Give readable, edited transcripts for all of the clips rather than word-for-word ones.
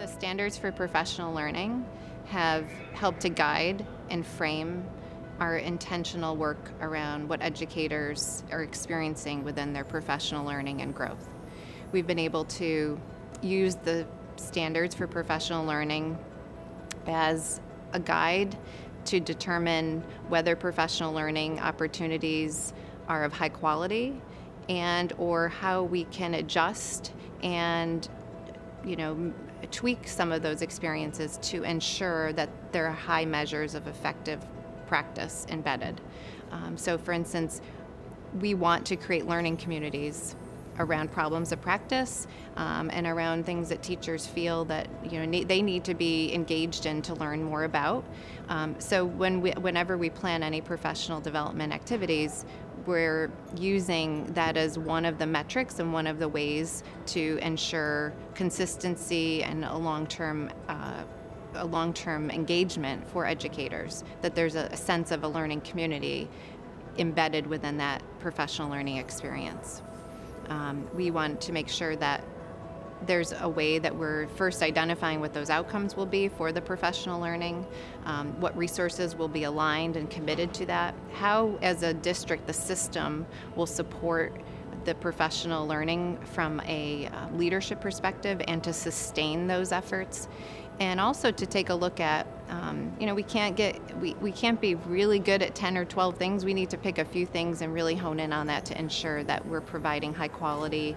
The standards for professional learning have helped to guide and frame our intentional work around what educators are experiencing within their professional learning and growth. We've been able to use the standards for professional learning as a guide to determine whether professional learning opportunities are of high quality and or how we can adjust and tweak some of those experiences to ensure that there are high measures of effective practice embedded. So for instance, we want to create learning communities around problems of practice and around things that teachers feel that they need to be engaged in to learn more about. So whenever we plan any professional development activities, we're using that as one of the metrics and one of the ways to ensure consistency and a long-term engagement for educators, that there's a sense of a learning community embedded within that professional learning experience. We want to make sure that there's a way that we're first identifying what those outcomes will be for the professional learning, what resources will be aligned and committed to that, how as a district the system will support the professional learning from a leadership perspective and to sustain those efforts. And also to take a look at, we can't be really good at 10 or 12 things. We need to pick a few things and really hone in on that to ensure that we're providing high quality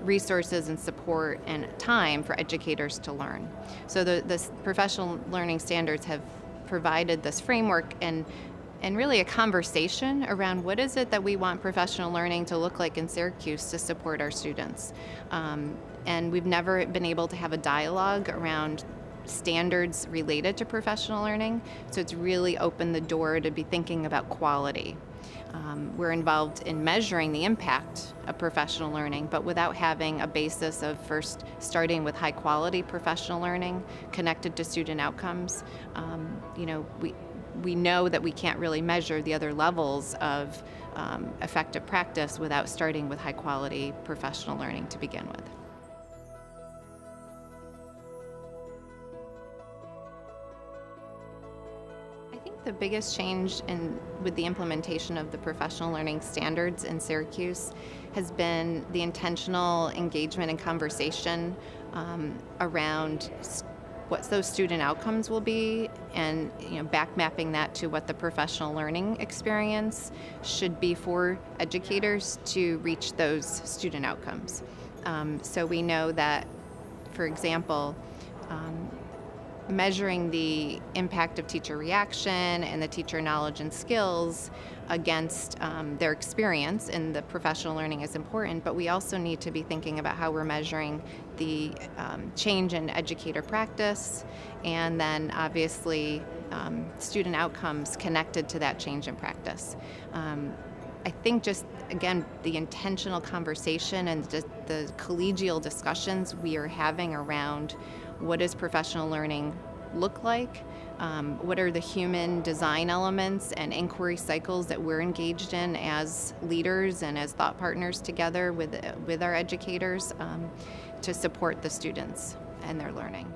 resources and support and time for educators to learn. So the professional learning standards have provided this framework and really a conversation around what is it that we want professional learning to look like in Syracuse to support our students. And we've never been able to have a dialogue around standards related to professional learning, so it's really opened the door to be thinking about quality. We're involved in measuring the impact of professional learning, but without having a basis of first starting with high quality professional learning connected to student outcomes. We know that we can't really measure the other levels of effective practice without starting with high quality professional learning to begin with. I think the biggest change with the implementation of the professional learning standards in Syracuse has been the intentional engagement and conversation around what those student outcomes will be, and back mapping that to what the professional learning experience should be for educators to reach those student outcomes. So we know that, for example, measuring the impact of teacher reaction and the teacher knowledge and skills against their experience in the professional learning is important, but we also need to be thinking about how we're measuring the change in educator practice and then obviously student outcomes connected to that change in practice. I think just, again, the intentional conversation and just the collegial discussions we are having around what does professional learning look like, what are the human design elements and inquiry cycles that we're engaged in as leaders and as thought partners together with our educators to support the students and their learning.